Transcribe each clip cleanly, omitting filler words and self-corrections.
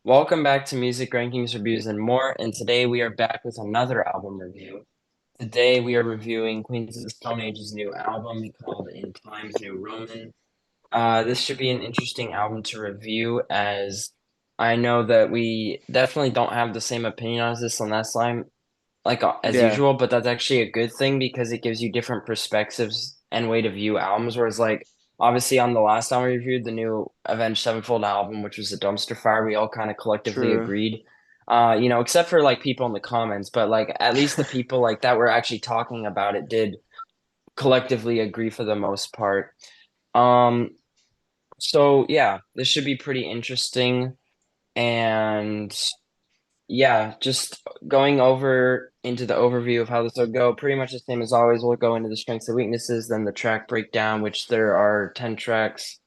Welcome back to Music Rankings, Reviews, and More. And today we are back with another album review. Today we are reviewing Queens of the Stone Age's new album called In Times New Roman. This should be an interesting album to review as I know that we definitely don't have the same opinion on this on that slime as Yeah, usual, but that's actually a good thing because it gives you different perspectives and way to view albums. Whereas, like, obviously, on the last time we reviewed the new Avenged Sevenfold album, which was a dumpster fire, we all kind of collectively true. agreed. Except for like people in the comments, but like at least the people like that were actually talking about it did collectively agree for the most part. Um, so yeah, this should be pretty interesting. And yeah, just going over into the overview of how this will go, pretty much the same as always. We'll go into the strengths and weaknesses, then the track breakdown, which there are 10 tracks,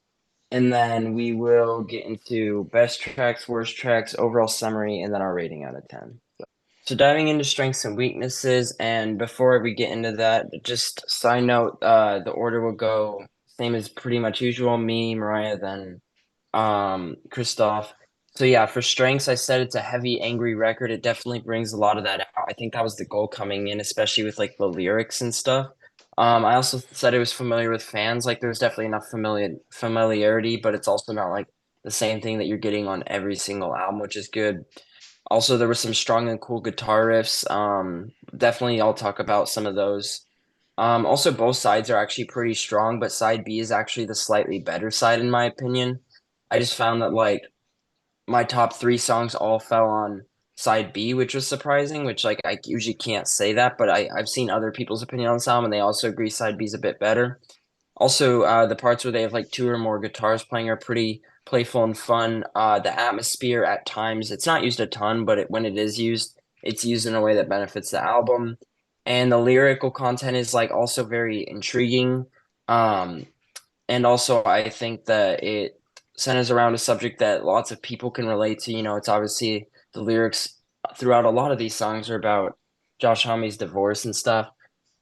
and then we will get into best tracks, worst tracks, overall summary, and then our rating out of 10. So diving into strengths and weaknesses, and before we get into that, just side note, the order will go same as pretty much usual. Me, Mariah, then Christoph. So yeah, for strengths, I said it's a heavy, angry record. It definitely brings a lot of that out. I think that was the goal coming in, especially with like the lyrics and stuff. I also said it was familiar with fans. Like there's definitely enough familiarity, but it's also not like the same thing that you're getting on every single album, which is good. Also, there were some strong and cool guitar riffs. Definitely, I'll talk about some of those. Also, both sides are actually pretty strong, but side B is actually the slightly better side in my opinion. I just found that like my top three songs all fell on side B, which was surprising, which like I usually can't say that, but I've seen other people's opinion on this album and they also agree side B is a bit better. Also, the parts where they have like two or more guitars playing are pretty playful and fun. The atmosphere at times, it's not used a ton, but when it is used, it's used in a way that benefits the album. And the lyrical content is like also very intriguing. Um, and also, I think that it centers around a subject that lots of people can relate to. It's obviously the lyrics throughout a lot of these songs are about Josh Homme's divorce and stuff.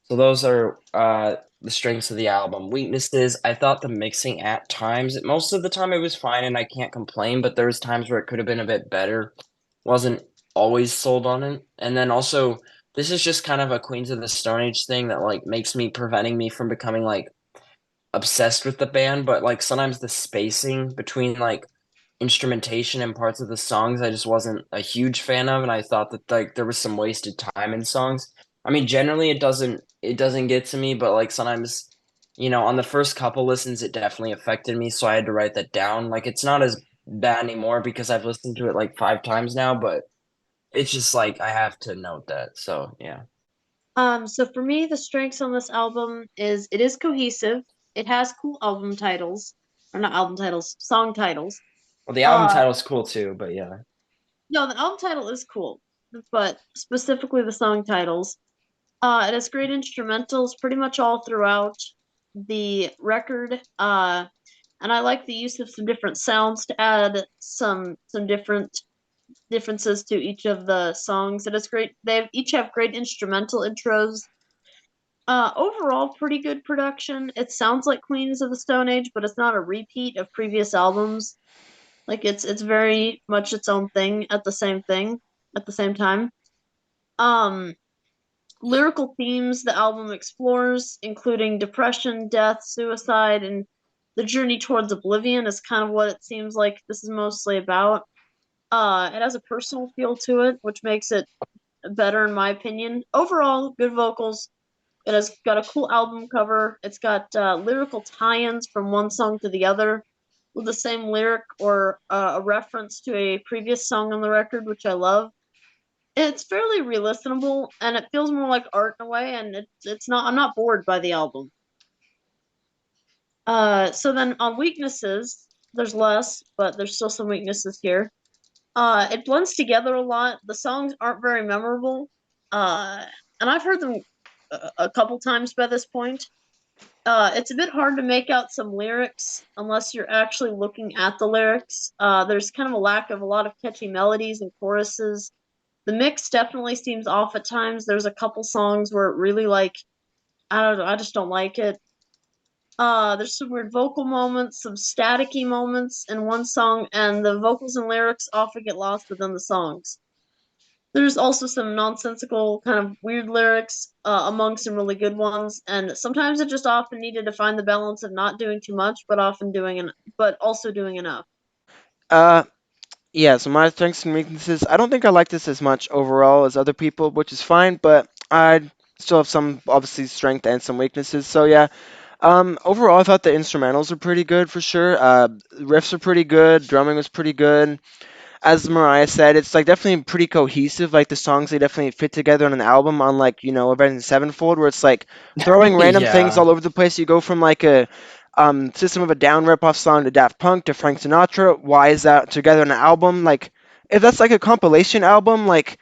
So those are the strengths of the album. Weaknesses, I thought the mixing at times, most of the time it was fine and I can't complain, but there was times where it could have been a bit better. Wasn't always sold on it. And then also, this is just kind of a Queens of the Stone Age thing that like makes me preventing me from becoming like obsessed with the band, but like sometimes the spacing between like instrumentation and parts of the songs I just wasn't a huge fan of, and I thought that like there was some wasted time in songs. I mean, generally it doesn't get to me, but like sometimes, on the first couple listens it definitely affected me, so I had to write that down. Like it's not as bad anymore because I've listened to it like 5 times now, but it's just like I have to note that. So yeah. So for me, the strengths on this album is it is cohesive. It has cool album titles, or not album titles, song titles. Well, the album Uh, title's cool too, but yeah. no, the album title is cool, but specifically the song titles. It has great instrumentals pretty much all throughout the record. And I like the use of some different sounds to add some different differences to each of the songs. It is great. Each have great instrumental intros. Overall, pretty good production. It sounds like Queens of the Stone Age, but it's not a repeat of previous albums. Like it's very much its own thing at the same time. Um, Lyrical themes the album explores, including depression, death, suicide, and the journey towards oblivion, is kind of what it seems like this is mostly about. It has a personal feel to it, which makes it better in my opinion. Overall, good vocals. It has got a cool album cover. It's got lyrical tie-ins from one song to the other with the same lyric or a reference to a previous song on the record, which I love. It's fairly re-listenable and it feels more like art in a way, and it's not. I'm not bored by the album. So then on weaknesses, there's less, but there's still some weaknesses here. It blends together a lot. The songs aren't very memorable. Uh, and I've heard them a couple times by this point. It's a bit hard to make out some lyrics unless you're actually looking at the lyrics. There's kind of a lack of a lot of catchy melodies and choruses. The mix definitely seems off at times. There's a couple songs where it really like I don't know, I just don't like it. There's some weird vocal moments, some staticky moments in one song, and the vocals and lyrics often get lost within the songs. There's also some nonsensical, kind of weird lyrics among some really good ones, and sometimes it just often needed to find the balance of not doing too much, but also doing enough. Uh, yeah. So my strengths and weaknesses. I don't think I like this as much overall as other people, which is fine. But I still have some obviously strength and some weaknesses. So yeah. Overall, I thought the instrumentals were pretty good for sure. Riffs are pretty good. Drumming was pretty good. As Mariah said, it's like definitely pretty cohesive. Like the songs, they definitely fit together on an album. Unlike Avenged Sevenfold, where it's like throwing random things Yeah. all over the place. You go from like a System of a Down rip-off song to Daft Punk to Frank Sinatra. Why is that together on an album? Like if that's like a compilation album, like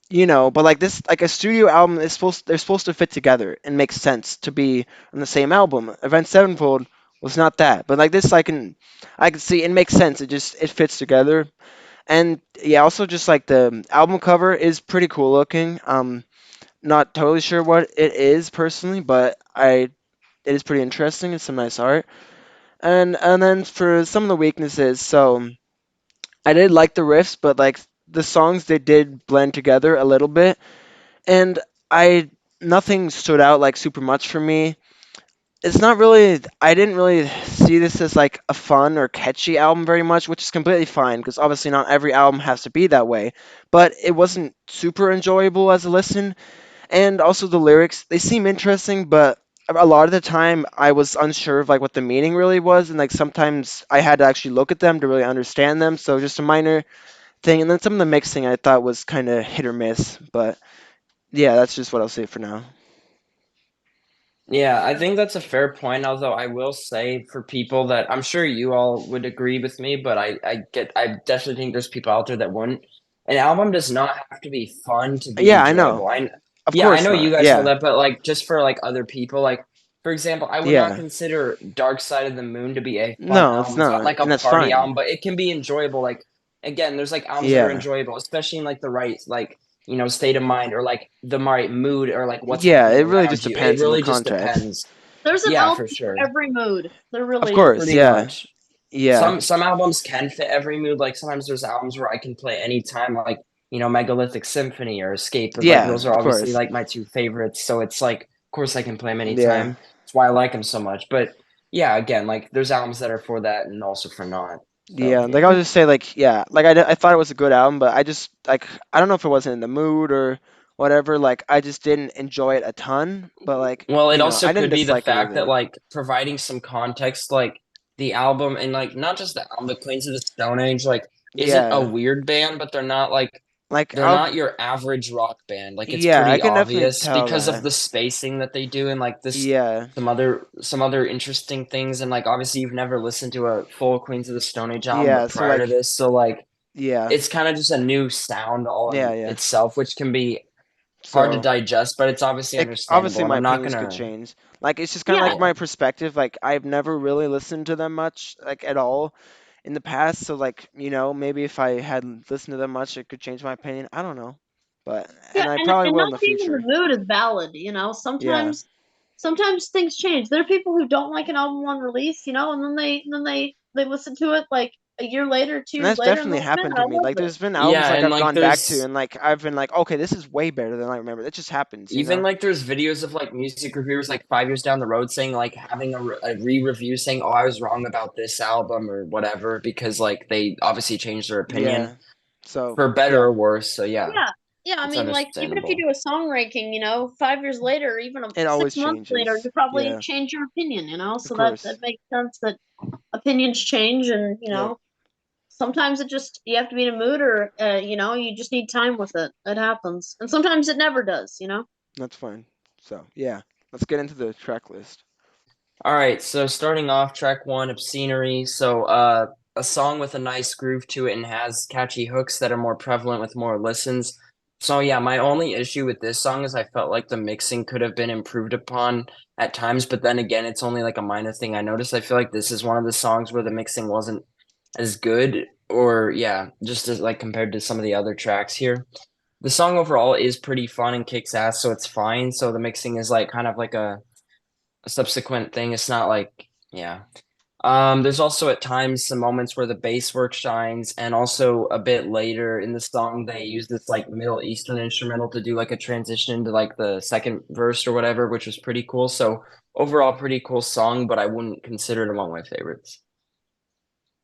but like this, like a studio album is they're supposed to fit together and make sense to be on the same album. Event Sevenfold was not that, but like this, I can see it makes sense. It fits together. And yeah, also just like the album cover is pretty cool looking. Not totally sure what it is personally, but it is pretty interesting. It's some nice art. And then for some of the weaknesses, so I did like the riffs, but like the songs they did blend together a little bit, and I nothing stood out like super much for me. It's not really I didn't really see this as like a fun or catchy album very much, which is completely fine because obviously not every album has to be that way, but it wasn't super enjoyable as a listen. And also the lyrics, they seem interesting, but a lot of the time I was unsure of like what the meaning really was, and like sometimes I had to actually look at them to really understand them, so just a minor thing. And then some of the mixing I thought was kind of hit or miss, but yeah, that's just what I'll say for now. Yeah, I think that's a fair point, although I will say for people that I'm sure you all would agree with me, but I definitely think there's people out there that wouldn't. An album does not have to be fun to be Yeah, I know. enjoyable. Of Yeah, I course know you not. guys know Yeah. that, but like just for like other people, like for example, I would not Yeah. consider Dark Side of the Moon to be a fun No, it's album. It's not not. like a And that's party album, fine. but it can be enjoyable. Like again, there's like albums that are Yeah. enjoyable, especially in like the right state of mind or like the right mood or like what's Yeah, happening it really just around you. It depends on the really just context. depends. There's an Yeah, album for for sure. every mood. There Of really is. course, Pretty yeah. much. Yeah. Some albums can fit every mood. Like sometimes there's albums where I can play anytime, like Megalithic Symphony or Escape. But like Yeah, those are of obviously course. like my two favorites. So it's like, of course, I can play them Yeah. anytime. That's why I like them so much. But yeah, again, like there's albums that are for that and also for not. So Yeah, like I yeah. was just say like yeah, like I thought it was a good album, but I just like I don't know if it wasn't in the mood or whatever, like I just didn't enjoy it a ton, but like, Well, it also I didn't could be the dislike it fact that either. like providing some context, like the album and like not just the album, but Queens of the Stone Age, like isn't a Yeah. weird band, but Like they're I'll not your average rock band. Like it's yeah, I pretty can definitely obvious tell because of that. the spacing that they do and like this Yeah. some other interesting things and like obviously you've never listened to a full Queens of the Stone Age album Yeah, but so prior to like this, so like yeah. it's kind of just a new sound all Yeah, in yeah. itself, which can be hard to So digest, but it's obviously like obviously understandable. And my I'm not opinions could gonna change. Like it's just kind of Yeah, like yeah. my perspective. Like I've never really listened to them much, like at all, in the past. So like maybe if I had listened to them much, it could change my opinion. I don't know, but yeah, and I and probably and will not in the being in the future. mood is valid. Yeah, Sometimes things change. There are people who don't like an album on release, and then they listen to it like a year later, two and years that's later, and definitely they're like, man, happened I to me. love Like this. there's been albums Yeah, like and I've like gone back to, there's and like I've been like, okay, this is way better than I remember. It just happens. even like there's videos of like music reviewers like 5 years down the road saying like having a re-review saying, oh, I was wrong about this album or whatever because like they obviously changed their opinion Yeah. So for better yeah, or worse. So yeah, Yeah, yeah. I it's mean, like even if you understandable. do a song ranking, 5 years later, or even it always 6 months later, changes. you probably Yeah, change your opinion. of So that course. makes sense that opinions change, and Yep, sometimes it just you have to be in a mood, or you just need time with it. It happens, and sometimes it never does. that's fine. So yeah, let's get into the track list. All right, so starting off track one, Obscenery. So a song with a nice groove to it and has catchy hooks that are more prevalent with more listens. So yeah, my only issue with this song is I felt like the mixing could have been improved upon at times, but then again, it's only like a minor thing I noticed. I feel like this is one of the songs where the mixing wasn't as good, or yeah, just as like compared to some of the other tracks here. The song overall is pretty fun and kicks ass, so it's fine. So the mixing is like kind of like a subsequent thing. It's not like, yeah. There's also at times some moments where the bass work shines, and also a bit later in the song they use this like Middle Eastern instrumental to do like a transition into like the second verse or whatever, which was pretty cool. So overall, pretty cool song, but I wouldn't consider it among my favorites.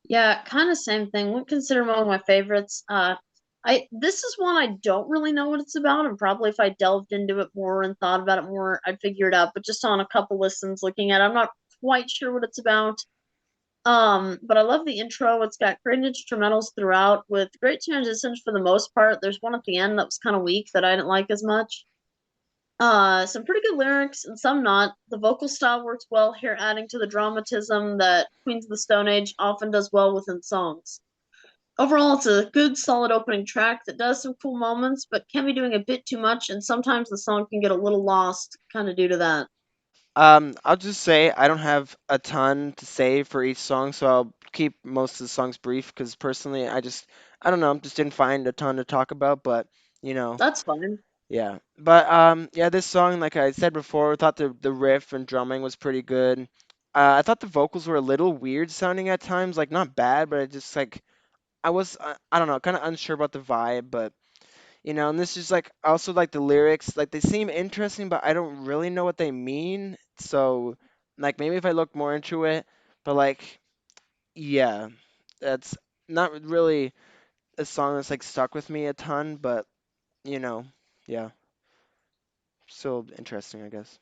Yeah, kind of same thing. Wouldn't consider him one of my favorites. I this is one I don't really know what it's about, and probably if I delved into it more and thought about it more, I'd figure it out. But just on a couple listens, looking at it, I'm not quite sure what it's about. But I love the intro. It's got great instrumentals throughout with great transitions for the most part. There's one at the end that was kind of weak that I didn't like as much. Some pretty good lyrics and some not. The vocal style works well here, adding to the dramatism that Queens of the Stone Age often does well within songs. Overall, it's a good, solid opening track that does some cool moments, but can be doing a bit too much, and sometimes the song can get a little lost, kind of due to that. I'll just say I don't have a ton to say for each song, so I'll keep most of the songs brief because personally, I don't know, just didn't find a ton to talk about, but you know, That's fine. yeah. But yeah, this song, like I said before, I thought the riff and drumming was pretty good. I thought the vocals were a little weird sounding at times, like not bad, but it just like I don't know, kind of unsure about the vibe, but and this is like also like the lyrics, like they seem interesting, but I don't really know what they mean. So, like maybe if I look more into it, but like yeah, that's not really a song that's like stuck with me a ton, but you know, yeah, still interesting, I guess.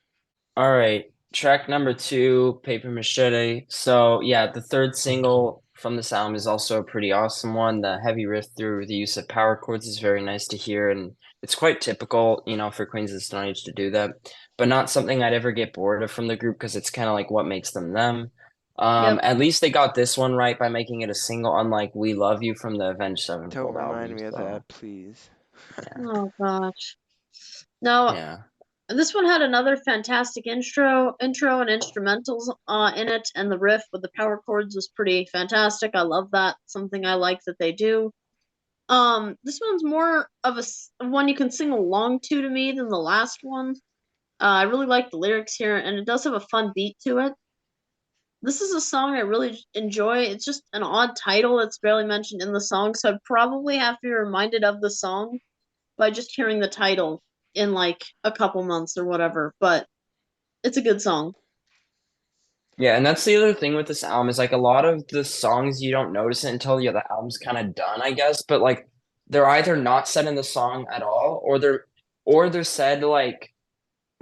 All right, track number two, Paper Machete. So yeah, the third single from this album is also a pretty awesome one. The heavy riff through the use of power chords is very nice to hear, and it's quite typical, for Queens of the Stone Age to do that, but not something I'd ever get bored of from the group because it's kind of like what makes them them. Yep. At least they got this one right by making it a single, unlike We Love You from the Avenged Don't Sevenfold remind album. me of So that, please. yeah, Oh gosh. No, yeah. this one had another fantastic intro and instrumentals in it, and the riff with the power chords was pretty fantastic. I love that. Something I like that they do. This one's more of one you can sing along to me than the last one. I really like the lyrics here, and it does have a fun beat to it. This is a song I really enjoy. It's just an odd title that's barely mentioned in the song, so I'd probably have to be reminded of the song by just hearing the title in like a couple months or whatever. But it's a good song. Yeah, and that's the other thing with this album is like a lot of the songs you don't notice it until the album's kind of done, I guess. But like they're either not said in the song at all, or they're said like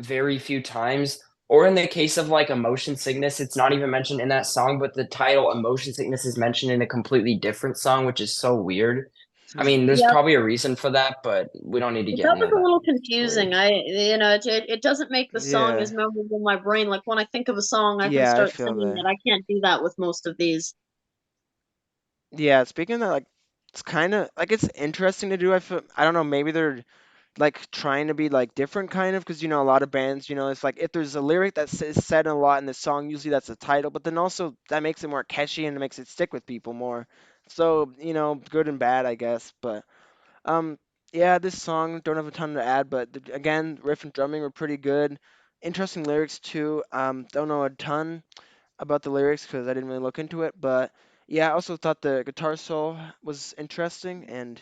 very few times. Or in the case of like Emotion Sickness, it's not even mentioned in that song, but the title Emotion Sickness is mentioned in a completely different song, which is so weird. I mean, there's Yeah, probably a reason for that, but we don't need to get that was into a that. little It's weird. confusing. It doesn't make the song Yeah, as memorable in my brain. Like when I think of a song, I can yeah, I start feel singing that. it. I can't do that with most of these. Yeah, speaking of that, like it's kind of like it's interesting to do. I don't know, maybe they're like trying to be like different kind of because a lot of bands it's like if there's a lyric that's said a lot in the song usually that's the title but then also that makes it more catchy and it makes it stick with people more so good and bad I guess but um yeah this song don't have a ton to add but again riff and drumming were pretty good interesting lyrics too don't know a ton about the lyrics because I didn't really look into it but yeah I also thought the guitar solo was interesting and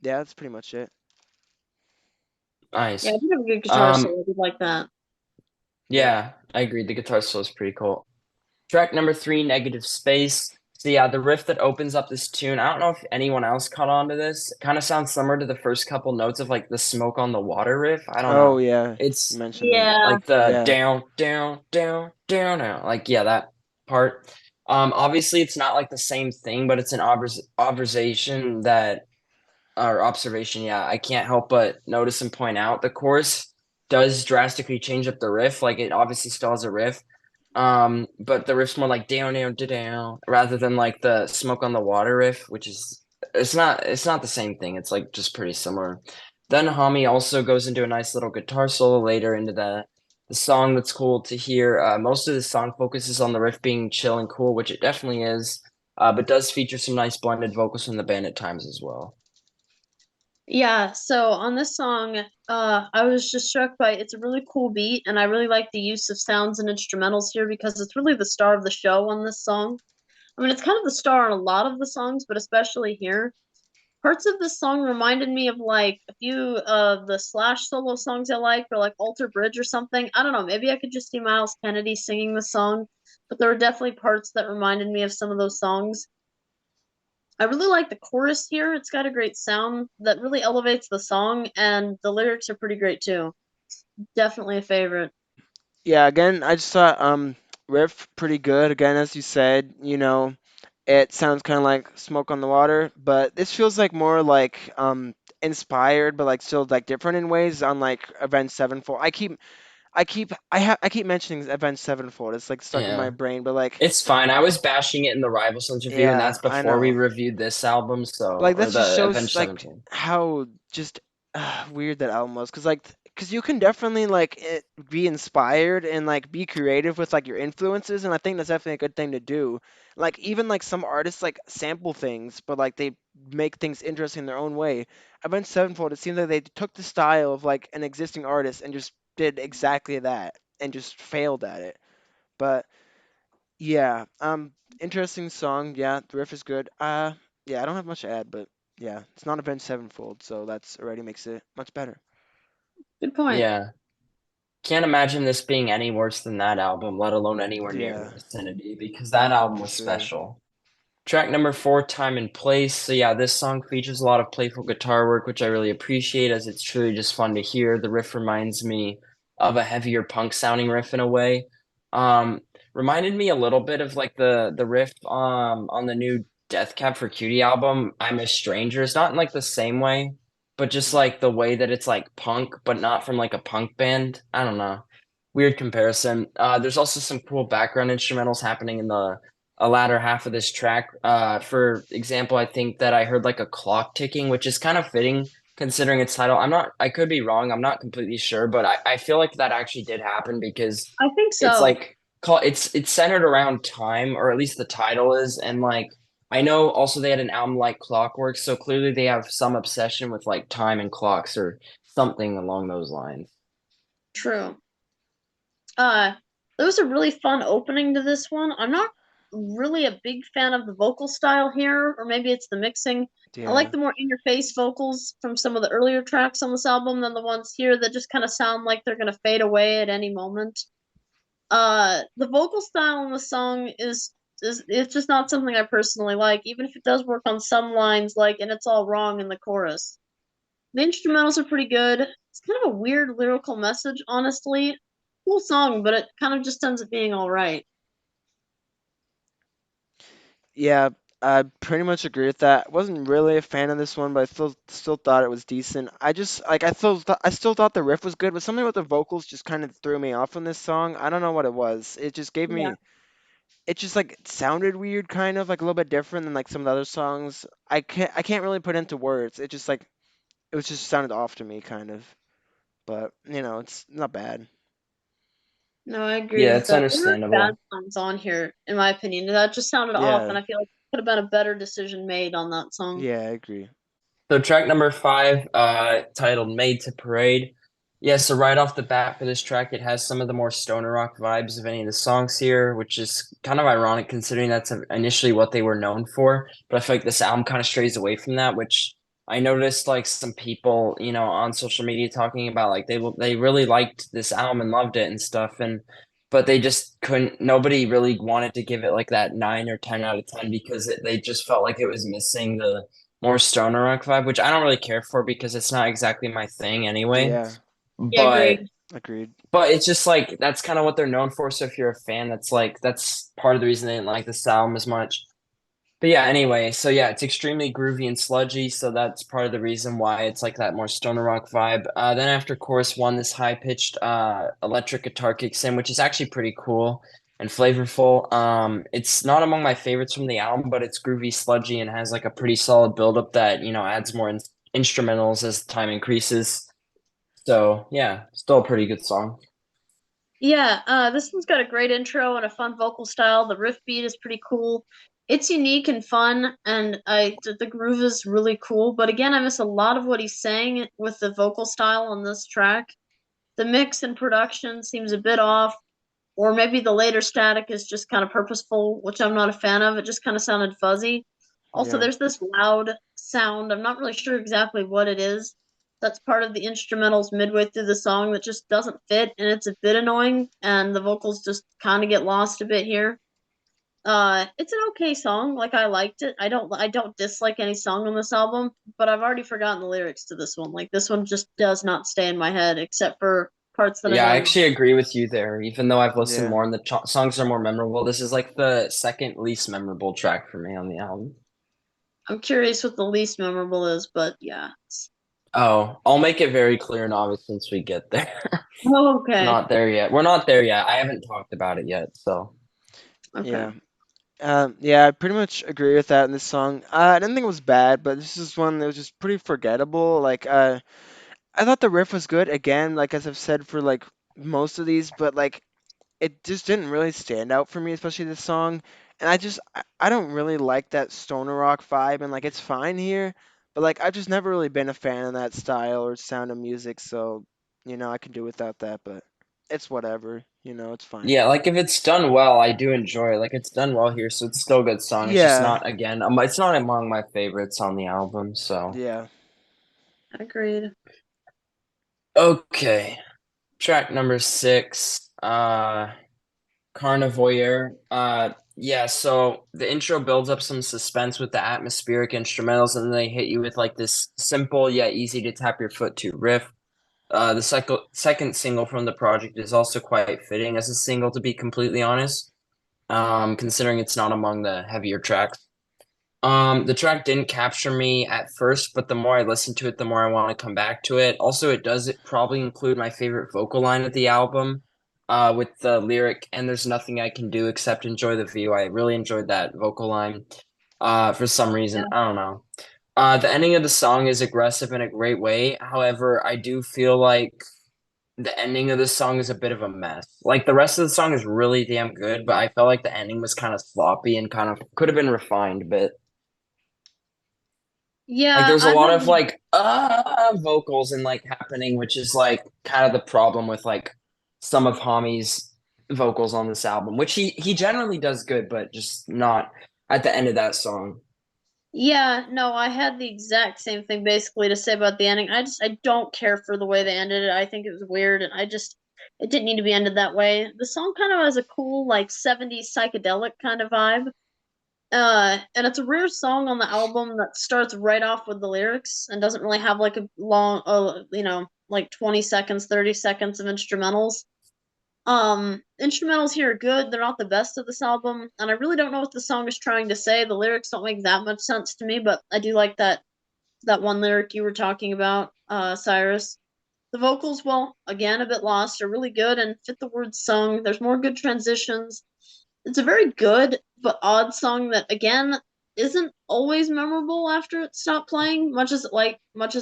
yeah that's pretty much it. Yeah, I Nice. did have a good guitar Um, solo. I did like that. Yep. yeah, I agree. The guitar solo is pretty cool. Track number three, Negative Space. So yeah, the riff that opens up this tune, I don't know if anyone else caught on to this. It kind of sounds similar to the first couple notes of like the Smoke on the Water riff. I don't Oh know. yeah, you It's mentioned that. Yeah, like the Yeah, down, down, down, down, down. Like yeah, that part. Obviously it's not like the same thing, but it's an observation that or observation, yeah, I can't help but notice and point out the chorus does drastically change up the riff. Like it obviously still has a riff, but the riff's more like down, down, down, down, rather than like the Smoke on the Water riff, which is it's not the same thing. It's like just pretty similar. Then Hami also goes into a nice little guitar solo later into the song that's cool to hear. Most of the song focuses on the riff being chill and cool, which it definitely is, but does feature some nice blended vocals from the band at times as well. Yeah, so on this song, I was just struck by it's a really cool beat, and I really like the use of sounds and instrumentals here because it's really the star of the show on this song. I mean, it's kind of the star on a lot of the songs, but especially here. Parts of this song reminded me of like a few of the Slash solo songs I like, or like Alter Bridge or something. I don't know, maybe I could just see Miles Kennedy singing the song, but there were definitely parts that reminded me of some of those songs. I really like the chorus here. It's got a great sound that really elevates the song, and the lyrics are pretty great too. Definitely a favorite. Yeah, again, I just thought riff pretty good. Again, as you said, it sounds kind of like Smoke on the Water, but this feels like more like inspired, but like still like different in ways. On like Avenged Sevenfold, I keep mentioning Avenged Sevenfold. It's like stuck in my Yeah. brain, but like It's fine. I was bashing it in the Rival Sons review, and yeah, that's I before we know. reviewed this album, But so like or that just the shows Avenged like Sevenfold. how just weird that album was, cause you can definitely be inspired and like be creative with like your influences, and I think that's definitely a good thing to do. Like even like some artists like sample things, but like they make things interesting in their own way. Avenged Sevenfold, it seems like they took the style of like an existing artist and just did exactly that and just failed at it. But yeah, interesting song. Yeah, the riff is good. Yeah, I don't have much to add, but yeah, it's not Avenged Sevenfold, so that's already makes it much better. Good point. Yeah. Can't imagine this being any worse than that album, let alone anywhere near in the Yeah, vicinity, because that album for was sure. special. Track number four, Time and Place. So yeah, this song features a lot of playful guitar work, which I really appreciate as it's truly just fun to hear. The riff reminds me of a heavier punk sounding riff in a way. Um, Reminded me a little bit of like the riff on the new Death Cab for Cutie album, I'm a Stranger. It's not in like the same way, but just like the way that it's like punk, but not from like a punk band. I don't know. Weird comparison. There's also some cool background instrumentals happening in the a latter half of this track. For example, I think that I heard like a clock ticking, which is kind of fitting considering its title. I could be wrong. I'm not completely sure, but I feel like that actually did happen because I think it's so. like it's centered around time, or at least the title is. And like I know also they had an album like Clockwork, so clearly they have some obsession with like time and clocks or something along those lines. True. Uh, it was a really fun opening to this one. I'm not really a big fan of the vocal style here, or maybe it's the mixing. I like Yeah. the more in your face vocals from some of the earlier tracks on this album than the ones here that just kind of sound like they're going to fade away at any moment. The vocal style in the song is it's just not something I personally like, even if it does work on some lines, like "and it's all wrong" in the chorus. The instrumentals are pretty good. It's kind of a weird lyrical message, honestly. Cool song, but it kind of just ends up being all right. Yeah, I pretty much agree with that. Wasn't really a fan of this one, but I still thought it was decent. I just like I still thought the riff was good, but something with the vocals just kind of threw me off on this song. I don't know what it was. It just gave Yeah. me it just like it sounded weird, kind of like a little bit different than like some of the other songs. I can't really put into words. It just like it was just sounded off to me, kind of. But it's not bad. No, I agree Yeah, with it's that. There are bad understandable. songs on here, in my opinion. That just sounded off, and Yeah, I feel like could have been a better decision made on that song. yeah, I agree. So track number five, titled "Made to Parade." Yeah, so right off the bat for this track, it has some of the more stoner rock vibes of any of the songs here, which is kind of ironic considering that's initially what they were known for. But I feel like this album kind of strays away from that, which I noticed like some people, on social media talking about like they really liked this album and loved it and stuff, and but they just couldn't. Nobody really wanted to give it like that 9 or 10 out of 10 because they just felt like it was missing the more stoner rock vibe, which I don't really care for because it's not exactly my thing anyway. Yeah, Yeah, But agreed. agreed. but it's just like that's kind of what they're known for. So if you're a fan, that's part of the reason they didn't like this album as much. But yeah, anyway, so yeah, it's extremely groovy and sludgy, so that's part of the reason why it's like that more stoner rock vibe. Then after chorus one, this high pitched electric guitar kicks in, which is actually pretty cool and flavorful. It's not among my favorites from the album, but it's groovy, sludgy, and has like a pretty solid buildup that adds more instrumentals as time increases. So yeah, still a pretty good song. Yeah, this one's got a great intro and a fun vocal style. The riff beat is pretty cool. It's unique and fun, and the groove is really cool. But again, I miss a lot of what he's saying with the vocal style on this track. The mix and production seems a bit off, or maybe the later static is just kind of purposeful, which I'm not a fan of. It just kind of sounded fuzzy. Also, Yeah. there's this loud sound. I'm not really sure exactly what it is. That's part of the instrumentals midway through the song that just doesn't fit, and it's a bit annoying. And the vocals just kind of get lost a bit here. It's an okay song. Like I liked it. I don't dislike any song on this album, but I've already forgotten the lyrics to this one. Like this one just does not stay in my head except for parts that I Yeah, I know. actually agree with you there. Even though I've listened Yeah. more and the songs are more memorable, this is like the second least memorable track for me on the album. I'm curious what the least memorable is, but yeah. Oh, I'll make it very clear and obvious once we get there. Oh, okay. Not there yet. We're not there yet. I haven't talked about it yet, so. Okay. Yeah. Yeah, I pretty much agree with that in this song. I didn't think it was bad, but this is one that was just pretty forgettable. Like, I thought the riff was good again, like as I've said for like most of these, but like it just didn't really stand out for me, especially this song. And I don't really like that stoner rock vibe, and like it's fine here, but like I've just never really been a fan of that style or sound of music, so I can do without that, but it's whatever, it's fine. Yeah, like if it's done well, I do enjoy it. Like it's done well here, so it's still a good song. It's just Yeah, not again, it's not among my favorites on the album, so. yeah, Agreed. Okay. Track number 6, Carnavoyeur. Yeah, so the intro builds up some suspense with the atmospheric instrumentals, and then they hit you with like this simple yet easy to tap your foot to riff. The second single from the project is also quite fitting as a single, to be completely honest, considering it's not among the heavier tracks. The track didn't capture me at first, but the more I listen to it, the more I want to come back to it. Also, it does probably include my favorite vocal line of the album, with the lyric, and there's nothing I can do except enjoy the view. I really enjoyed that vocal line, for some reason. I don't know. The ending of the song is aggressive in a great way. However, I do feel like the ending of the song is a bit of a mess. Like the rest of the song is really damn good, but I felt like the ending was kind of sloppy and kind of could have been refined a bit. Like Yeah, there's a I lot had of like vocals and like happening, which is like kind of the problem with like some of Hami's vocals on this album, which he generally does good, but just not at the end of that song. yeah, no, I had the exact same thing basically to say about the ending. I don't care for the way they ended it. I think it was weird and it didn't need to be ended that way. The song kind of has a cool like 70s psychedelic kind of vibe. And it's a rare song on the album that starts right off with the lyrics and doesn't really have like a long, like 20 seconds, 30 seconds of instrumentals. Instrumentals here are good. They're not the best of this album, and I really don't know what the song is trying to say. The lyrics don't make that much sense to me, but I do like that one lyric you were talking about, Cyrus. The vocals, well, again, a bit lost, are really good and fit the words sung. There's more good transitions. It's a very good but odd song that again isn't always memorable after it stopped playing, much as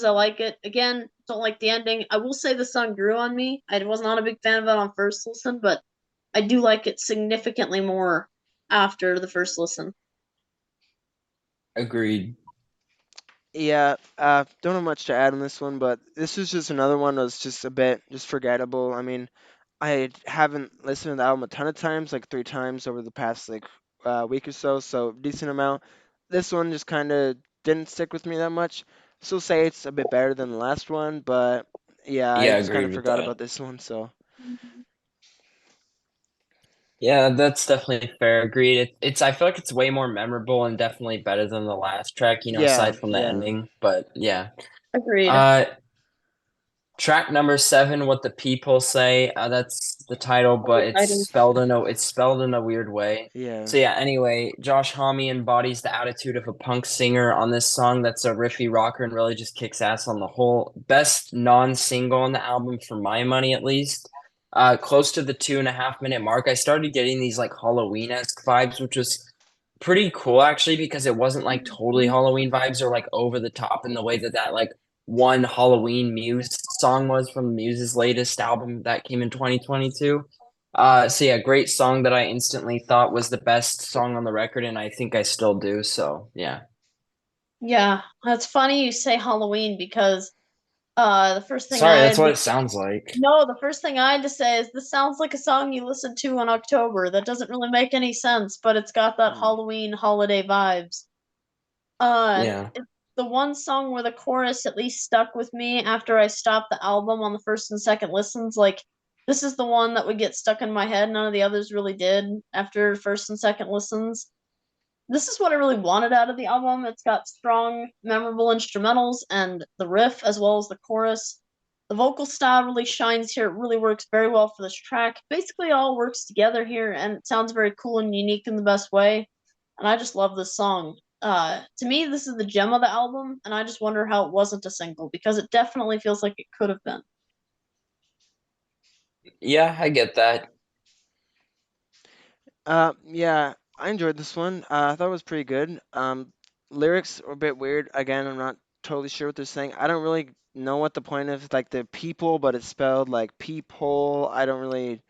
I like it. Again, don't like the ending. I will say the song grew on me. I was not a big fan of it on first listen, but I do like it significantly more after the first listen. Agreed. yeah. Don't have much to add on this one, but this is just another one that's just a bit just forgettable. I mean, I haven't listened to the album a ton of times, like 3 times over the past like week or so, so decent amount. This one just kind of didn't stick with me that much. Still say it's a bit better than the last one, but yeah, I Yeah, just kind agreed of with forgot that. about this one. So Yeah, that's definitely fair. Agreed. It's I feel like it's way more memorable and definitely better than the last track, yeah, aside from the yeah, ending. But yeah. Agreed. Uh Track number 7, What the People Say. That's the title, but I it's spelled in a weird way. yeah, So yeah, anyway, Josh Homme embodies the attitude of a punk singer on this song that's a riffy rocker and really just kicks ass on the whole. Best non-single on the album for my money at least. Close to the 2.5 minute mark. I started getting these like Halloween-esque vibes, which was pretty cool actually because it wasn't like totally Halloween vibes or like over the top in the way that like one Halloween Muse song was from Muse's latest album that came in 2022. So yeah, great song that I instantly thought was the best song on the record, and I think I still do. So yeah. Yeah, that's funny you say Halloween because the first thing Sorry, I that's had what to it sounds like. no, the first thing I had to say is this sounds like a song you listened to in October. That doesn't really make any sense, but it's got that Hmm. Halloween holiday vibes. Yeah. It's the one song where the chorus at least stuck with me after I stopped the album on the first and second listens. Like, this is the one that would get stuck in my head. None of the others really did after first and second listens. This is what I really wanted out of the album. It's got strong, memorable instrumentals and the riff as well as the chorus. The vocal style really shines here. It really works very well for this track. Basically, it all works together here, and it sounds very cool and unique in the best way. And I just love this song. To me, this is the gem of the album, and I just wonder how it wasn't a single because it definitely feels like it could have been. Yeah, I get that. Yeah, I enjoyed this one. I thought it was pretty good. Lyrics are a bit weird. Again, I'm not totally sure what they're saying. I don't really know what the point of like the people, but it's spelled like peephole. I don't really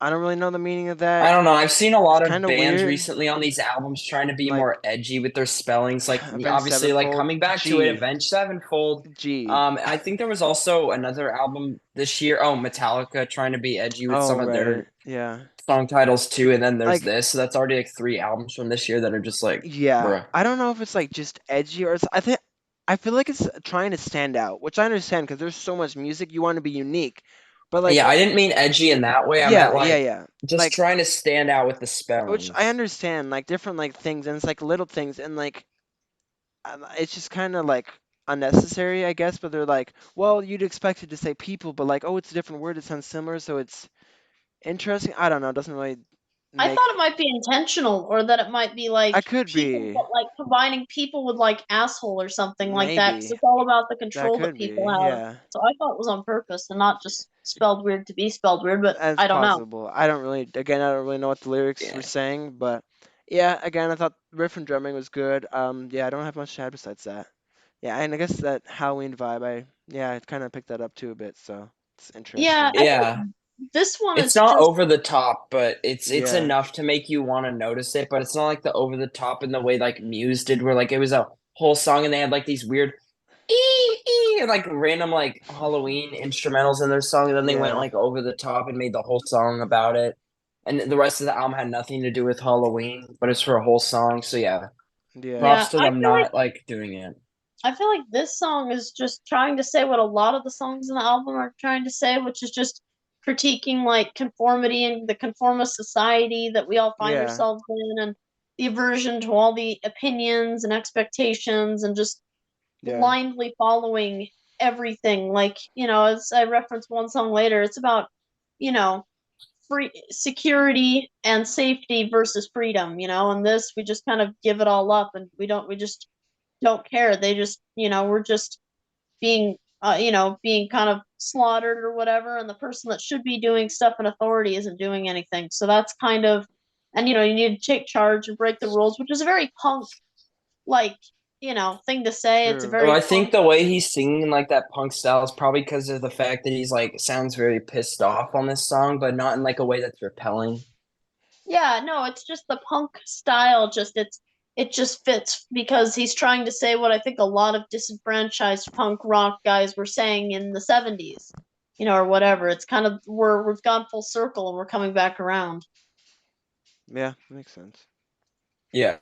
know the meaning of I that. don't know. I've seen a It's lot of kind of bands weird. recently on these albums trying to be Like more edgy with their spellings. Like Avenged obviously, like Sevenfold. coming back to it, G. Avenged Sevenfold. G. I think there was also another album this year. Oh, Metallica trying to be edgy with Oh, some of right. their Yeah. song titles too. And then there's Like this. So that's already like three albums from this year that are just like, yeah, bruh. I don't know if it's like just edgy or I feel like it's trying to stand out, which I understand because there's so much music you want to be unique. But like Yeah, I didn't mean edgy in that way. I meant yeah, yeah, like yeah. just Like trying to stand out with the which I spellings. understand like different like things and it's like little things and like it's just kind of like unnecessary, I guess, but they're like, well, you'd expect it to say people, but like, oh, it's a different word, it sounds similar, so it's interesting. I don't know, it doesn't really I make thought it might be intentional, or that it might be I like could people, be but like combining people with like asshole or something like that, because maybe it's all about the that control that could people be, have. yeah. So I thought it was on purpose and not just spelled weird to be spelled weird, but That's I don't know. possible. I don't really, again, I don't really know what the lyrics were Yeah. saying, but yeah, again, I thought riff and drumming was good. Yeah, I don't have much to add besides that. Yeah, and I guess that Halloween vibe, yeah, I kind of picked that up too a bit, so it's Yeah, interesting. I Yeah. think this one It's is not just over the top, but it's Yeah, enough to make you want to notice it, but it's not like the over the top in the way like Muse did where like it was a whole song and they had like these weird and like random like Halloween instrumentals in their song, and then they went yeah, like over the top and made the whole song about it. And the rest of the album had nothing to do with Halloween, but it's for a whole song. So yeah, yeah, yeah. props to them not like doing it. I feel like this song is just trying to say what a lot of the songs in the album are trying to say, which is just critiquing like conformity and the conformist society that we all find yeah, ourselves in, and the aversion to all the opinions and expectations, and just yeah, blindly following everything. Like, as I reference one song later, it's about, you know, free security and safety versus freedom, and this we just kind of give it all up, and we just don't care. They just, we're just being, being kind of slaughtered or whatever, and the person that should be doing stuff in authority isn't doing anything. So that's kind of, and you need to take charge and break the rules, which is a very punk like, thing to say. It's a true. Well, very I think punk. the way he's singing like that punk style is probably because of the fact that he's like sounds very pissed off on this song, but not in like a way that's repelling. Yeah, no, it's just the punk style. It just fits because he's trying to say what I think a lot of disenfranchised punk rock guys were saying in the 70s, or whatever. It's kind of we've gone full circle and we're coming back around. Yeah, makes sense. Yeah.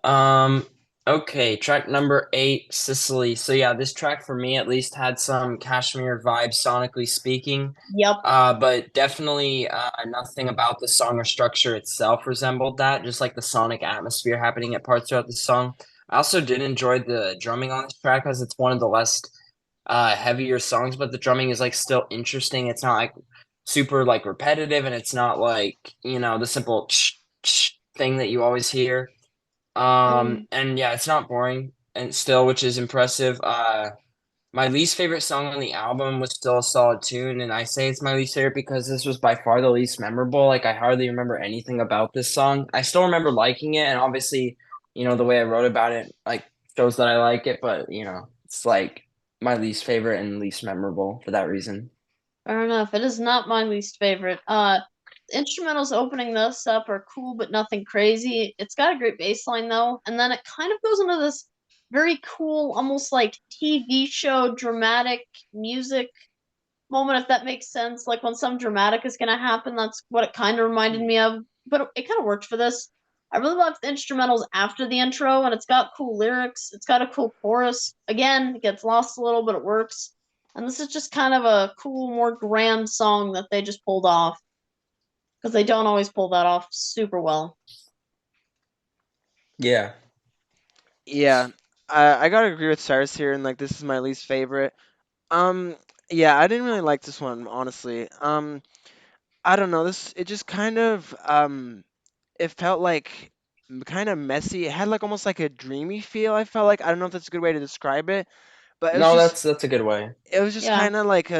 Um, okay, track number 8, Sicily. So yeah, this track for me at least had some Kashmir vibes sonically speaking. Yep. But definitely nothing about the song or structure itself resembled that, just like the sonic atmosphere happening at parts throughout the song. I also did enjoy the drumming on this track because it's one of the less heavier songs, but the drumming is like still interesting. It's not like super like repetitive and it's not like, the simple thing that you always hear. Mm. And yeah, it's not boring and still, which is impressive. My least favorite song on the album was still a solid tune, and I say it's my least favorite because this was by far the least memorable. Like I hardly remember anything about this song. I still remember liking it, and obviously, the way I wrote about it like shows that I like it, but it's like my least favorite and least memorable for that reason. Fair enough. It is not my least favorite. Instrumentals opening this up are cool, but nothing crazy. It's got a great bass line though, and then it kind of goes into this very cool, almost like TV show dramatic music moment, if that makes sense. Like when some dramatic is gonna happen, that's what it kind of reminded me of. But it kind of worked for this. I really loved the instrumentals after the intro, and it's got cool lyrics. It's got a cool chorus. Again, it gets lost a little, but it works. And this is just kind of a cool, more grand song that they just pulled off because they don't always pull that off super well. Yeah. Yeah, I gotta agree with Cyrus here, and like this is my least favorite. Um, yeah, I didn't really like this one, honestly. I don't know, this it just kind of it felt like kind of messy. It had like almost like a dreamy feel. I felt like I don't know if that's a good way to describe it, but No, that's a good way. it was just Yeah. kind of like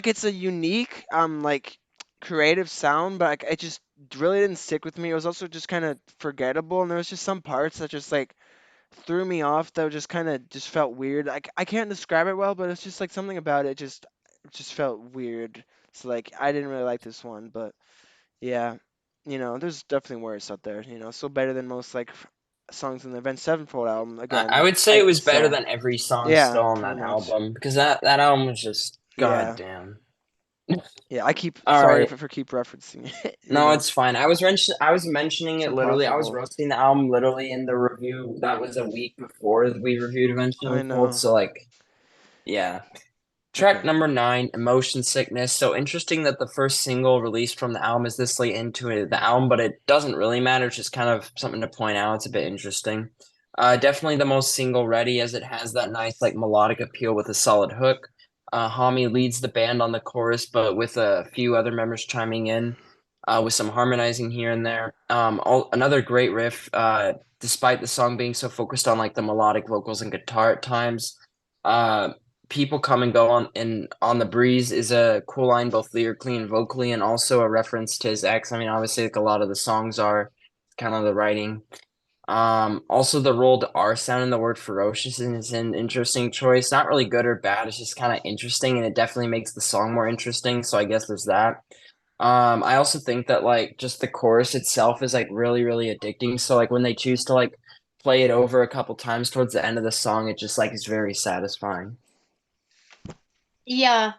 it's a unique like creative sound, but like, it just really didn't stick with me. It was also just kind of forgettable, and there was just some parts that just like threw me off that just kind of just felt weird. Like I can't describe it well, but it's just like something about it just felt weird. So like I didn't really like this one, but yeah, there's definitely worse out there. Still better than most like songs in the Avenged Sevenfold album. I Again, would say it was better so than every song yeah, still on pretty that much. album because that album was just Yeah, goddamn. yeah. I keep All sorry right. for keep referencing it. No, it's fine. I was mentioning It's it literally. I was impossible. roasting the album literally in the review. That was a week before we reviewed Avenged I Sevenfold. know. So like, yeah. Track Okay. number 9, Emotion Sickness. So interesting that the first single released from the album is this late into the album, but it doesn't really matter. It's just kind of something to point out. It's a bit interesting. Definitely the most single ready as it has that nice like melodic appeal with a solid hook. Hami leads the band on the chorus, but with a few other members chiming in, with some harmonizing here and there. Another great riff, despite the song being so focused on like the melodic vocals and guitar at times. Uh, People come and go on the breeze is a cool line both lyrically and vocally, and also a reference to his ex. I mean, obviously, like a lot of the songs are kind of the writing. Also the rolled R sound in the word ferocious is an interesting choice. Not really good or bad. It's just kind of interesting, and it definitely makes the song more interesting. So I guess there's that. I also think that like just the chorus itself is like really, really addicting. So like when they choose to like play it over a couple times towards the end of the song, it just like is very satisfying. Yeah.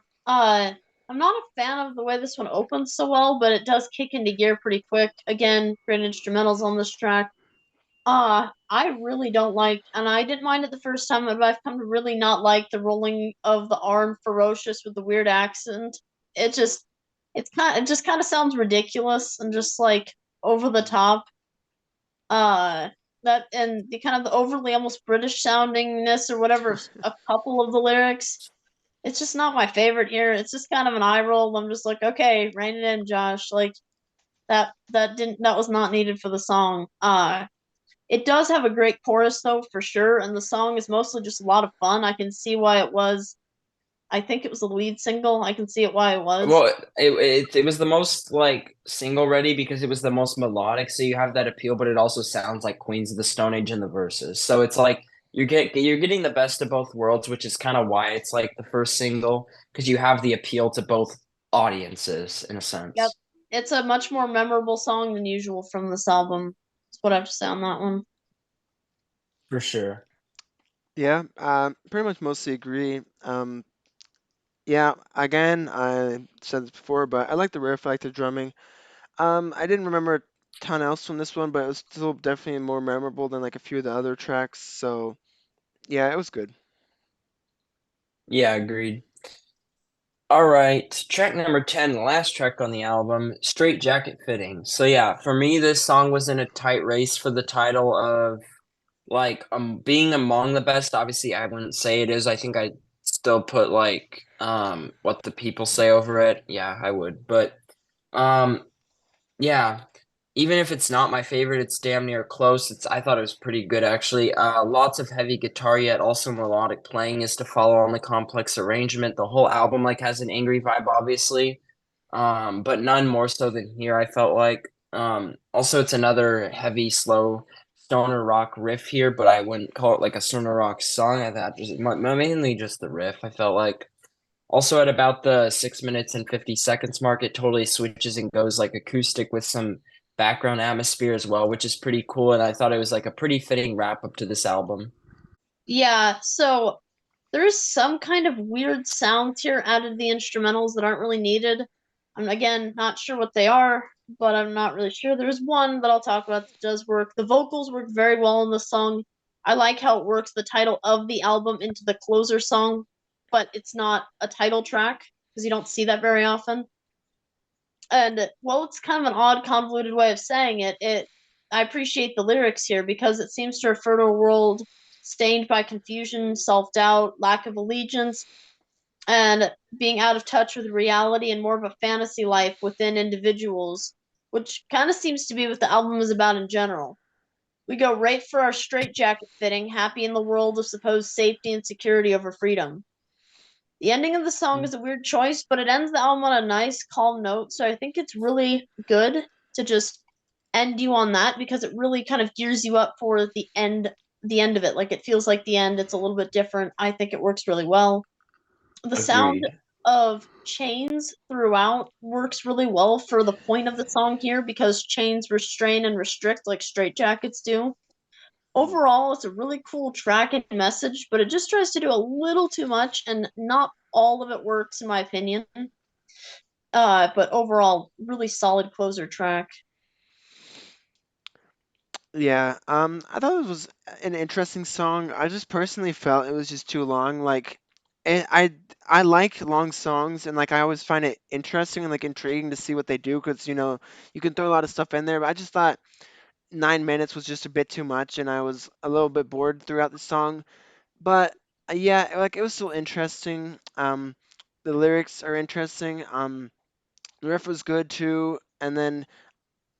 I'm not a fan of the way this one opens so well, but it does kick into gear pretty quick. Again, great instrumentals on this track. I really don't like, and I didn't mind it the first time, but I've come to really not like the rolling of the R and ferocious with the weird accent. It just, it just kind of sounds ridiculous and just like over the top. Uh, that and the kind of the overly almost British soundingness or whatever of a couple of the lyrics. It's just not my favorite here. It's just kind of an eye roll. I'm just like, okay, rein it in, Josh. Like that was not needed for the song. It does have a great chorus though, for sure, and the song is mostly just a lot of fun. I can see why it was. I think it was the lead single. I can see it why it was. Well, it was the most like single ready because it was the most melodic, so you have that appeal, but it also sounds like Queens of the Stone Age in the verses. So it's like you're getting the best of both worlds, which is kind of why it's like the first single because you have the appeal to both audiences in a Yep. sense. It's a much more memorable song than usual from this album. That's what I have to say on that one. For sure. Yeah, pretty much mostly agree. Yeah, again, I said this before, but I like the riff, I like the drumming. I didn't remember a ton else from this one, but it was still definitely more memorable than like a few of the other tracks. So yeah, it was good. Yeah, agreed. All right, track number 10, the last track on the album, Straight Jacket Fitting. So yeah, for me this song was in a tight race for the title of like being among the best. Obviously I wouldn't say it is. I think I still put like what the people say over it. Yeah, I would. But um yeah, even if it's not my favorite, it's damn near close. I thought it was pretty good actually. Lots of heavy guitar yet also melodic playing is to follow on the complex arrangement. The whole album like has an angry vibe obviously. But none more so than here I felt like. Also it's another heavy slow stoner rock riff here, but I wouldn't call it like a stoner rock song. I thought just mainly just the riff. I felt like Also, at about the 6 minutes and 50 seconds mark, it totally switches and goes like acoustic with some background atmosphere as well, which is pretty cool. And I thought it was like a pretty fitting wrap up to this album. Yeah, so there's some kind of weird sounds here added to the instrumentals that aren't really needed. I'm again not sure what they are, but I'm not really sure. There's one that I'll talk about that does work. The vocals work very well in the song. I like how it works the title of the album into the closer song, but it's not a title track because you don't see that very often. And well, it's kind of an odd, convoluted way of saying it. I appreciate the lyrics here because it seems to refer to a world stained by confusion, self-doubt, lack of allegiance, and being out of touch with reality and more of a fantasy life within individuals, which kind of seems to be what the album is about in general. We go right for our straitjacket fitting, happy in the world of supposed safety and security over freedom. The ending of the song is a weird choice, but it ends the album on a nice, calm note. So I think it's really good to just end you on that because it really kind of gears you up for the end of it. Like it feels like the end. It's a little bit different. I think it works really well. The sound Agreed. of chains throughout works really well for the point of the song here because chains restrain and restrict like straitjackets do. Overall, it's a really cool track and message, but it just tries to do a little too much, and not all of it works, in my opinion. But overall, really solid closer track. Yeah, I thought it was an interesting song. I just personally felt it was just too long. Like, I like long songs, and like I always find it interesting and like intriguing to see what they do because you can throw a lot of stuff in there. But I just thought 9 minutes was just a bit too much, and I was a little bit bored throughout the song. But yeah, like it was still interesting. The lyrics are interesting. The riff was good too, and then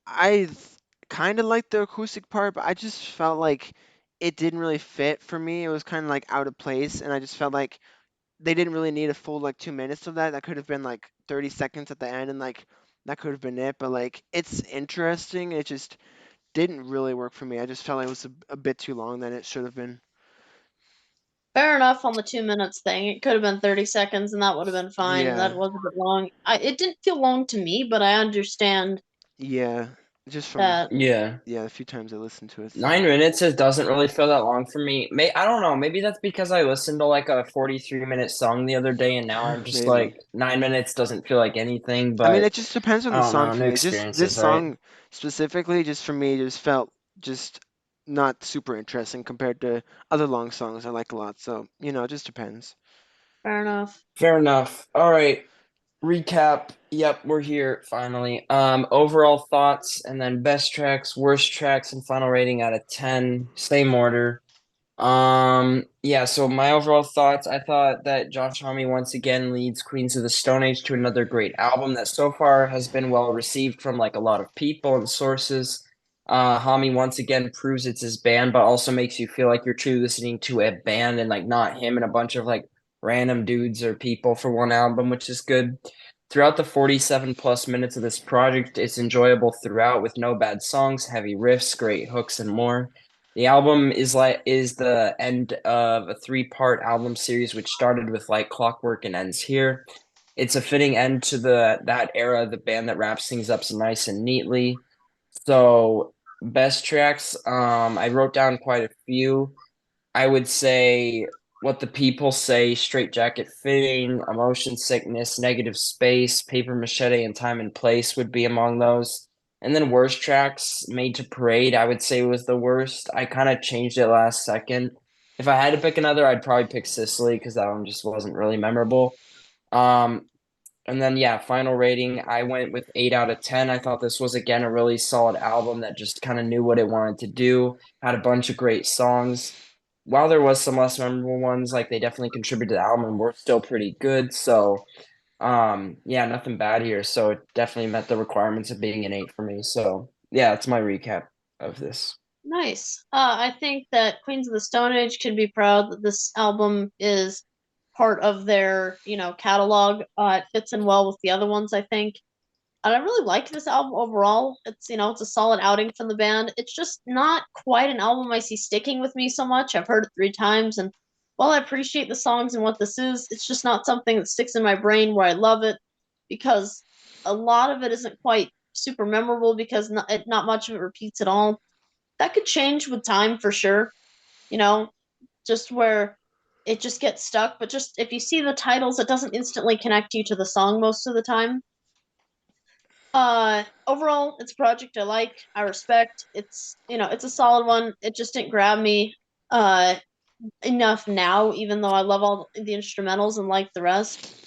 I kind of liked the acoustic part, but I just felt like it didn't really fit for me. It was kind of like out of place, and I just felt like they didn't really need a full like 2 minutes of that. That could have been like 30 seconds at the end, and like that could have been it. But like it's interesting. It just didn't really work for me. I just felt like it was a bit too long than it should have been. Fair enough on the 2 minutes thing. It could have been 30 seconds, and that would have been fine. Yeah, That was a bit long. It didn't feel long to me, but I understand yeah. Just from that. Yeah. yeah, a few times I listened to it, so 9 minutes it doesn't really feel that long for me. I don't know. Maybe that's because I listened to like a 43-minute song the other day, and now I'm just maybe. like 9 minutes doesn't feel like anything. I mean, But it just depends on I the don't song know. for New me. Just this experiences, right? song specifically, just for me, just felt just not super interesting compared to other long songs I like a lot. So, it just depends. Fair enough. Fair enough. All right. Recap. Yep, we're here finally. Overall thoughts, and then best tracks, worst tracks, and final rating out of 10. Same order. Yeah, so my overall thoughts, I thought that Josh Homme once again leads Queens of the Stone Age to another great album that so far has been well received from like a lot of people and sources. Homme once again proves it's his band, but also makes you feel like you're truly listening to a band and like not him and a bunch of like random dudes or people for one album, which is good. Throughout the 47 plus minutes of this project, it's enjoyable throughout with no bad songs, heavy riffs, great hooks, and more. The album is the end of a three-part album series which started with like Clockwork and ends here. It's a fitting end to the that era of the band that wraps things up so nice and neatly. So best tracks, I wrote down quite a few. I would say What the People Say, Straight Jacket Fitting, Emotion Sickness, Negative Space, Paper Machete, and Time and Place would be among those. And then worst tracks, Made to Parade, I would say was the worst. I kind of changed it last second. If I had to pick another, I'd probably pick Sicily because that one just wasn't really memorable. Um, and then yeah, final rating, I went with 8 out of 10. I thought this was again a really solid album that just kind of knew what it wanted to do, had a bunch of great songs. While there was some less memorable ones, like they definitely contributed to the album, were still pretty good. So yeah, nothing bad here. So it definitely met the requirements of being an 8 for me. So yeah, that's my recap of this. Nice. I think that Queens of the Stone Age could be proud that this album is part of their, catalog. It fits in well with the other ones, I think. And I really like this album overall. It's a solid outing from the band. It's just not quite an album I see sticking with me so much. I've heard it 3 times, and while I appreciate the songs and what this is, it's just not something that sticks in my brain where I love it because a lot of it isn't quite super memorable because not much of it repeats at all. That could change with time for sure, you know, just where it just gets stuck. But just if you see the titles, it doesn't instantly connect you to the song most of the time. Overall, it's a project I like. I respect. It's a solid one. It just didn't grab me uh enough now, even though I love all the instrumentals and like the rest.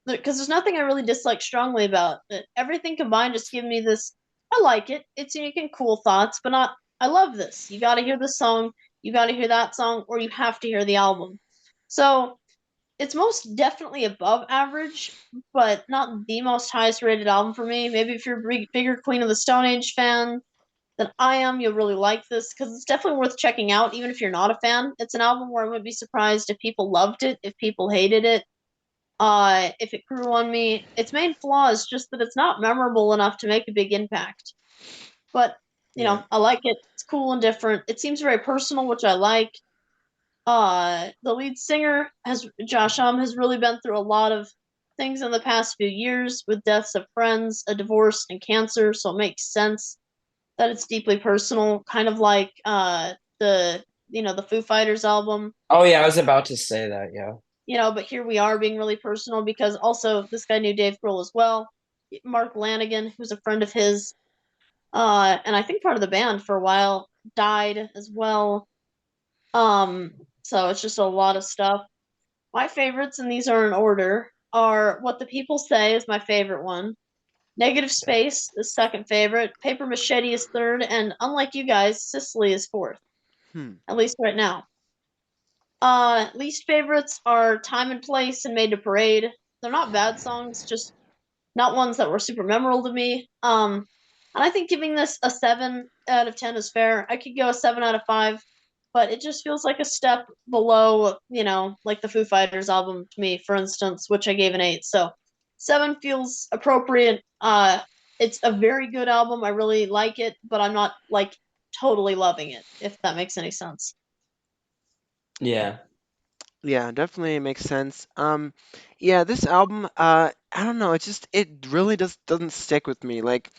Because there's nothing I really dislike strongly about it. Everything combined just give me this. I like it. It's unique and cool thoughts, but not. I love this. You got to hear this song. You got to hear that song, or you have to hear the album. So it's most definitely above average, but not the most highest rated album for me. Maybe if you're a bigger Queen of the Stone Age fan than I am, you'll really like this because it's definitely worth checking out, even if you're not a fan. It's an album where I would be surprised if people loved it, if people hated it, if it grew on me. Its main flaw is just that it's not memorable enough to make a big impact. But, Yeah. I like it. It's cool and different. It seems very personal, which I like. The lead singer has Josh has really been through a lot of things in the past few years with deaths of friends, a divorce, and cancer, so it makes sense that it's deeply personal, kind of like the Foo Fighters album. Oh yeah, I was about to say that. Yeah. But here we are being really personal because also this guy knew Dave Grohl as well. Mark Lanigan, who's a friend of his, and I think part of the band for a while, died as well. So it's just a lot of stuff. My favorites, and these are in order, are What the People Say is my favorite one. Negative Space is second favorite. Paper Machete is third, and unlike you guys, Sicily is fourth, Hmm. at least right now. Least favorites are Time and Place and Made to Parade. They're not bad songs, just not ones that were super memorable to me. And I think giving this a 7 out of 10 is fair. I could go a 7 out of 5, but it just feels like a step below, like the Foo Fighters album to me, for instance, which I gave an 8. So 7 feels appropriate. It's a very good album. I really like it, but I'm not like totally loving it, if that makes any sense. Yeah. Yeah, definitely makes sense. Yeah, this album, I don't know, it really just doesn't stick with me. Like,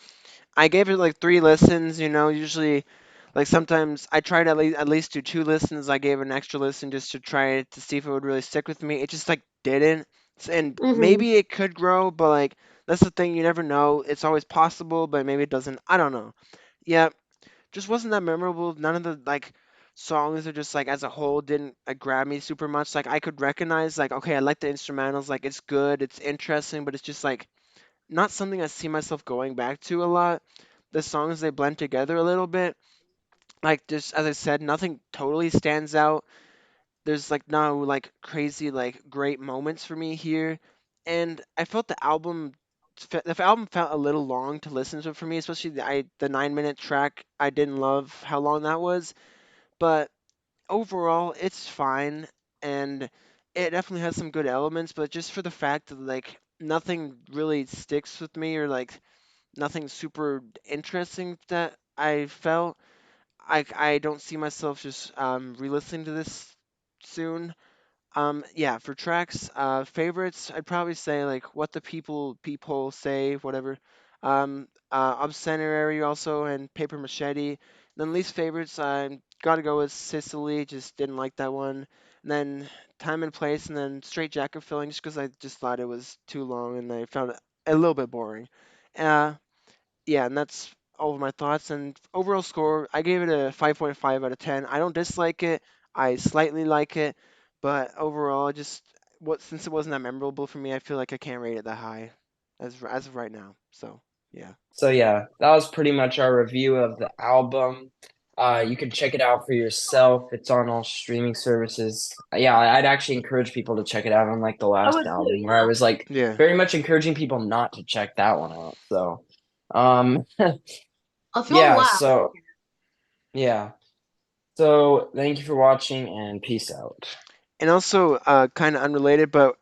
I gave it like 3 listens, usually, like sometimes I tried at least do 2 listens. I gave an extra listen just to try it to see if it would really stick with me. It just like didn't. And Mm-hmm. maybe it could grow, but like that's the thing, you never know. It's always possible, but maybe it doesn't. I don't know. Yeah, just wasn't that memorable. None of the like songs are just like as a whole didn't grab me super much. Like I could recognize like okay, I like the instrumentals, like it's good, it's interesting, but it's just like not something I see myself going back to a lot. The songs they blend together a little bit. Like just as I said, nothing totally stands out. There's like no like crazy like great moments for me here, and I felt the album felt a little long to listen to for me, especially the 9 minute track. I didn't love how long that was, but overall it's fine, and it definitely has some good elements. But just for the fact that like nothing really sticks with me or like nothing super interesting that I felt. I don't see myself just re-listening to this soon. Yeah, for tracks, favorites, I'd probably say like what the people say, whatever. Obscenery also and Paper Machete. Then least favorites, I gotta go with Sicily. Just didn't like that one. And then Time and Place, and then Straight Jacket Filling, just because I just thought it was too long and I found it a little bit boring. Uh, yeah, and that's all of my thoughts. And overall score, I gave it a 5.5 out of 10. I don't dislike it. I slightly like it, but overall, just since it wasn't that memorable for me, I feel like I can't rate it that high as of right now. So yeah, So yeah, that was pretty much our review of the album. You can check it out for yourself. It's on all streaming services. Yeah, I'd actually encourage people to check it out, unlike the I last would too, album, where I was like yeah. very much encouraging people not to check that one out. So, If you want to yeah, laugh, so yeah. So thank you for watching and peace out. And also, kind of unrelated, but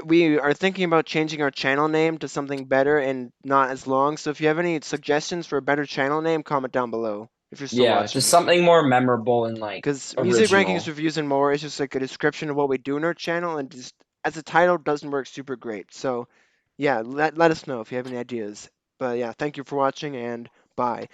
we are thinking about changing our channel name to something better and not as long. So if you have any suggestions for a better channel name, comment down below. if you're still Yeah, just watching. something more memorable and like Because music rankings, original. reviews, and more is just like a description of what we do in our channel, and just as a title doesn't work super great. So, yeah, let us know if you have any ideas. But yeah, thank you for watching, and bye.